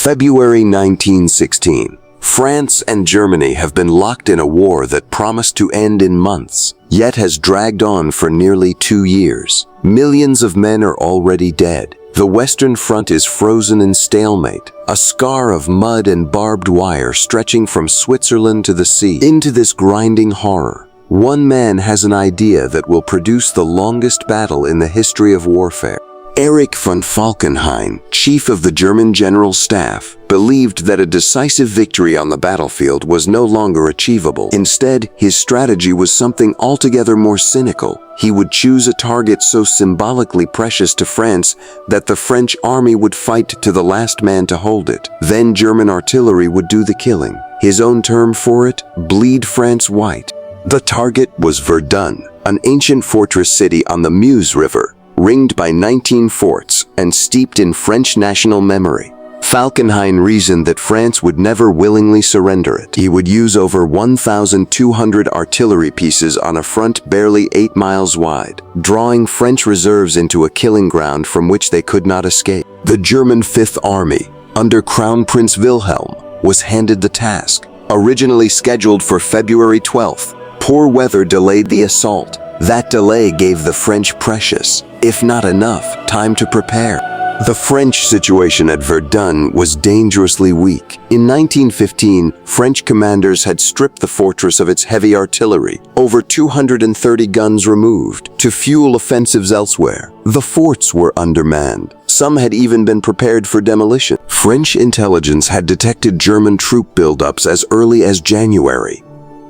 February 1916. France and Germany have been locked in a war that promised to end in months, yet has dragged on for nearly 2 years. Millions of men are already dead. The Western Front is frozen in stalemate, a scar of mud and barbed wire stretching from Switzerland to the sea. Into this grinding horror, one man has an idea that will produce the longest battle in the history of warfare. Erich von Falkenhayn, chief of the German General Staff, believed that a decisive victory on the battlefield was no longer achievable. Instead, his strategy was something altogether more cynical. He would choose a target so symbolically precious to France that the French army would fight to the last man to hold it. Then German artillery would do the killing. His own term for it, bleed France white. The target was Verdun, an ancient fortress city on the Meuse River, ringed by 19 forts and steeped in French national memory. Falkenhayn reasoned that France would never willingly surrender it. He would use over 1,200 artillery pieces on a front barely 8 miles wide, drawing French reserves into a killing ground from which they could not escape. The German Fifth Army, under Crown Prince Wilhelm, was handed the task. Originally scheduled for February 12th, poor weather delayed the assault. That delay gave the French precious, if not enough, time to prepare. The French situation at Verdun was dangerously weak. In 1915, French commanders had stripped the fortress of its heavy artillery, over 230 guns removed, to fuel offensives elsewhere. The forts were undermanned. Some had even been prepared for demolition. French intelligence had detected German troop buildups as early as January.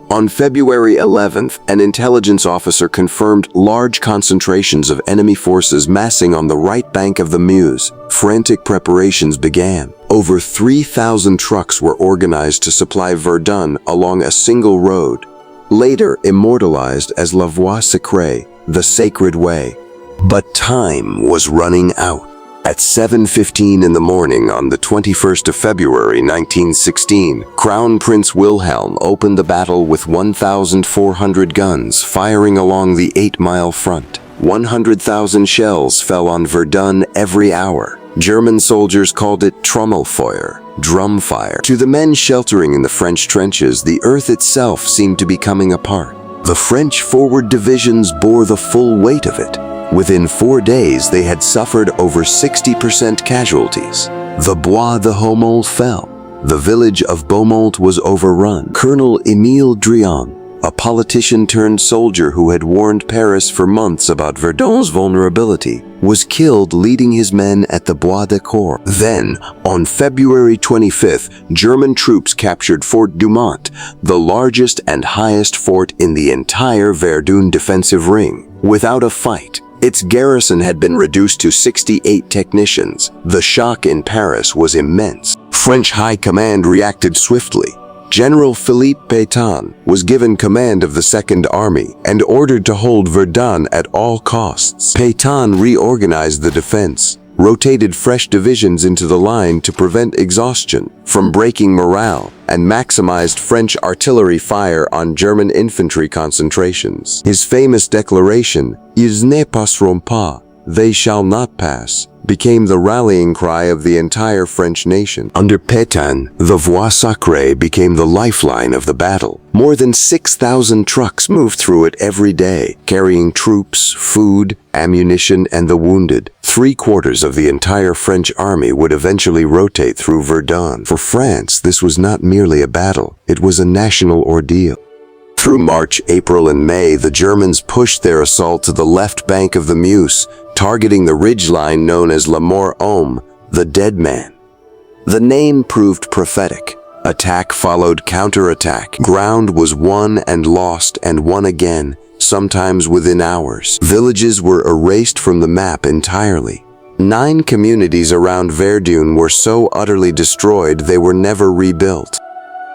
On February 11th, an intelligence officer confirmed large concentrations of enemy forces massing on the right bank of the Meuse. Frantic preparations began. Over 3,000 trucks were organized to supply Verdun along a single road, later immortalized as La Voie Sacrée, the Sacred Way. But time was running out. At 7:15 in the morning on the 21st of February 1916, Crown Prince Wilhelm opened the battle with 1,400 guns firing along the 8-mile front. 100,000 shells fell on Verdun every hour. German soldiers called it Trommelfeuer, drum fire. To the men sheltering in the French trenches, the earth itself seemed to be coming apart. The French forward divisions bore the full weight of it. Within 4 days, they had suffered over 60% casualties. The Bois de Haumont fell. The village of Beaumont was overrun. Colonel Émile Drian, a politician turned soldier who had warned Paris for months about Verdun's vulnerability, was killed leading his men at the Bois de Cour. Then, on February 25th, German troops captured Fort Dumont, the largest and highest fort in the entire Verdun defensive ring. Without a fight, its garrison had been reduced to 68 technicians. The shock in Paris was immense. French high command reacted swiftly. General Philippe Pétain was given command of the Second Army and ordered to hold Verdun at all costs. Pétain reorganized the defense, rotated fresh divisions into the line to prevent exhaustion from breaking morale, and maximized French artillery fire on German infantry concentrations. His famous declaration, "Ils ne passeront pas," they shall not pass, became the rallying cry of the entire French nation. Under Pétain, the Voie Sacrée became the lifeline of the battle. More than 6,000 trucks moved through it every day, carrying troops, food, ammunition, and the wounded. 3/4 of the entire French army would eventually rotate through Verdun. For France, this was not merely a battle, it was a national ordeal. Through March, April, and May, the Germans pushed their assault to the left bank of the Meuse, targeting the ridgeline known as Le Mort Homme, the dead man. The name proved prophetic. Attack followed counterattack. Ground was won and lost and won again, sometimes within hours. Villages were erased from the map entirely. 9 communities around Verdun were so utterly destroyed they were never rebuilt.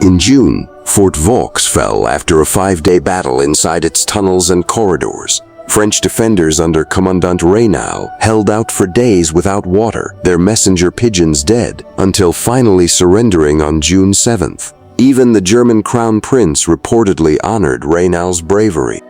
In June, Fort Vaux fell after a 5-day battle inside its tunnels and corridors. French defenders under Commandant Raynal held out for days without water, their messenger pigeons dead, until finally surrendering on June 7th. Even the German Crown Prince reportedly honored Raynal's bravery.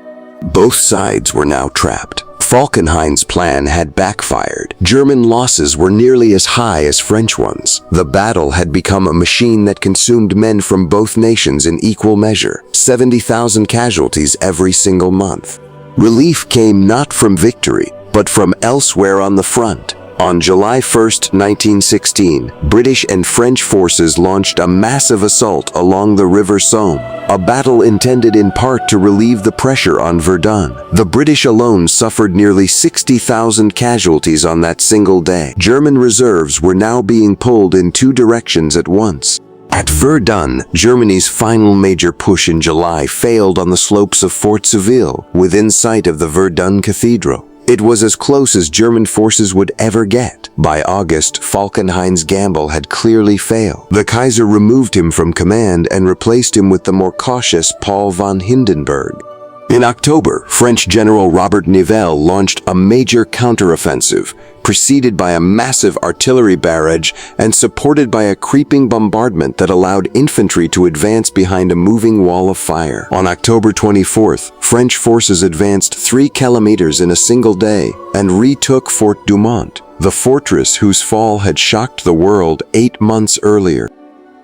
Both sides were now trapped. Falkenhayn's plan had backfired. German losses were nearly as high as French ones. The battle had become a machine that consumed men from both nations in equal measure, 70,000 casualties every single month. Relief came not from victory, but from elsewhere on the front. On July 1, 1916, British and French forces launched a massive assault along the River Somme, a battle intended in part to relieve the pressure on Verdun. The British alone suffered nearly 60,000 casualties on that single day. German reserves were now being pulled in two directions at once. At Verdun, Germany's final major push in July failed on the slopes of Fort Seville, within sight of the Verdun Cathedral. It was as close as German forces would ever get. By August, Falkenhayn's gamble had clearly failed. The Kaiser removed him from command and replaced him with the more cautious Paul von Hindenburg. In October, French General Robert Nivelle launched a major counteroffensive, preceded by a massive artillery barrage and supported by a creeping bombardment that allowed infantry to advance behind a moving wall of fire. On October 24th, French forces advanced 3 kilometers in a single day and retook Fort Dumont, the fortress whose fall had shocked the world 8 months earlier.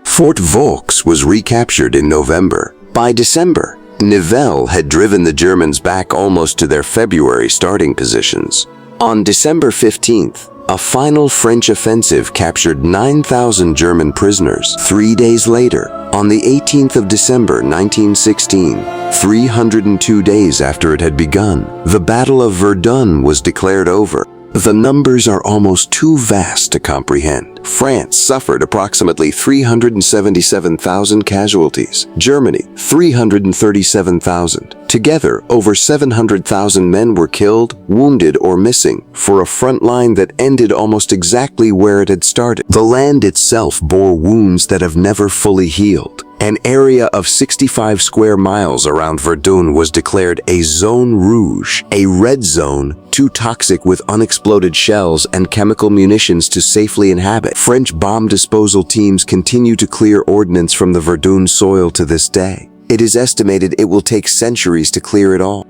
Fort Vaux was recaptured in November. By December, Nivelle had driven the Germans back almost to their February starting positions. On December 15th, a final French offensive captured 9,000 German prisoners. 3 days later, on the 18th of December 1916, 302 days after it had begun, the Battle of Verdun was declared over. The numbers are almost too vast to comprehend. France suffered approximately 377,000 casualties. Germany, 337,000. Together, over 700,000 men were killed, wounded, or missing, for a front line that ended almost exactly where it had started. The land itself bore wounds that have never fully healed. An area of 65 square miles around Verdun was declared a zone rouge, a red zone, too toxic with unexploded shells and chemical munitions to safely inhabit. French bomb disposal teams continue to clear ordnance from the Verdun soil to this day. It is estimated it will take centuries to clear it all.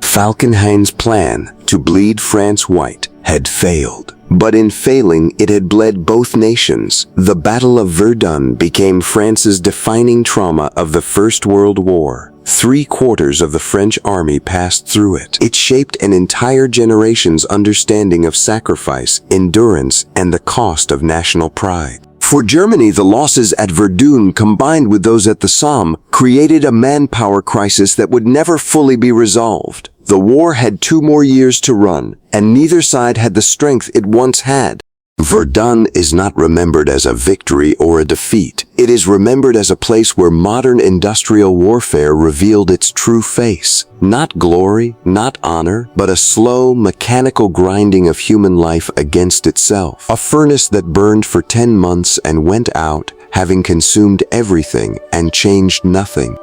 Falkenhayn's plan to bleed France white had failed. But in failing, it had bled both nations. The Battle of Verdun became France's defining trauma of the First World War. 3/4 of the French army passed through it. It shaped an entire generation's understanding of sacrifice, endurance, and the cost of national pride. For Germany, the losses at Verdun, combined with those at the Somme, created a manpower crisis that would never fully be resolved. The war had 2 more years to run, and neither side had the strength it once had. Verdun is not remembered as a victory or a defeat. It is remembered as a place where modern industrial warfare revealed its true face. Not glory, not honor, but a slow, mechanical grinding of human life against itself. A furnace that burned for 10 months and went out, having consumed everything and changed nothing.